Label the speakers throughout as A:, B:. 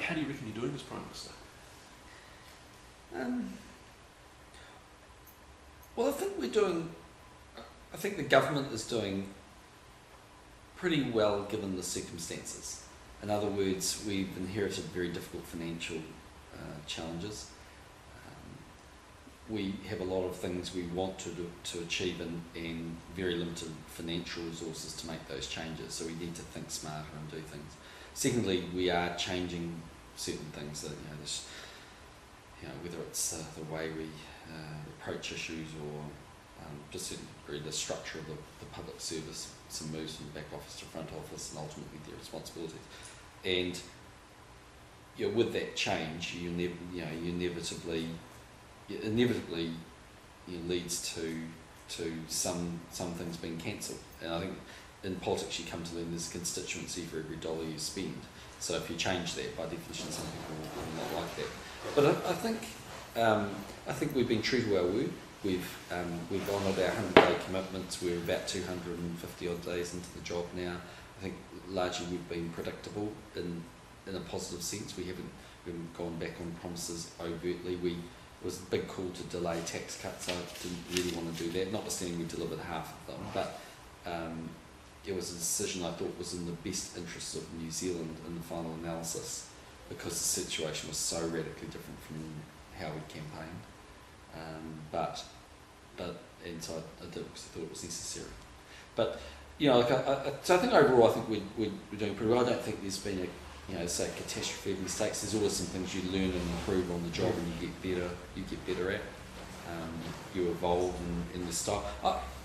A: how do you reckon you're doing as Prime Minister?
B: Well, I think the government is doing pretty well given the circumstances. In other words, we've inherited very difficult financial challenges. We have a lot of things we want to achieve and very limited financial resources to make those changes, so we need to think smarter and do things. Secondly, we are changing certain things that, whether it's the way we approach issues or to a certain degree the structure of the public service, some moves from back office to front office and ultimately their responsibilities. And with that change, it inevitably leads to some things being cancelled. And I think in politics you come to learn there's a constituency for every dollar you spend. So if you change that, by definition, some people will not like that. But I think we've been true to our word. We've honoured our 100-day commitments. We're about 250 odd days into the job now. I think largely we've been predictable in a positive sense. We haven't gone back on promises overtly. It was a big call to delay tax cuts. I didn't really want to do that, notwithstanding we delivered half of them. But it was a decision I thought was in the best interests of New Zealand in the final analysis, because the situation was so radically different from how we campaigned. And so I did because I thought it was necessary. But so I think overall I think we're doing pretty well. I don't think there's been say catastrophe of mistakes. There's always some things you learn and improve on the job, and you get better at. You evolve in the style.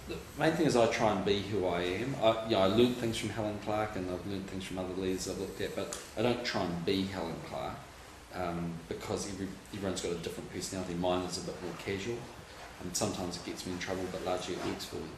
B: The main thing is I try and be who I am. I learned things from Helen Clark, and I've learned things from other leaders I've looked at, but I don't try and be Helen Clark because everyone's got a different personality. Mine is a bit more casual, and sometimes it gets me in trouble, but largely it works for me.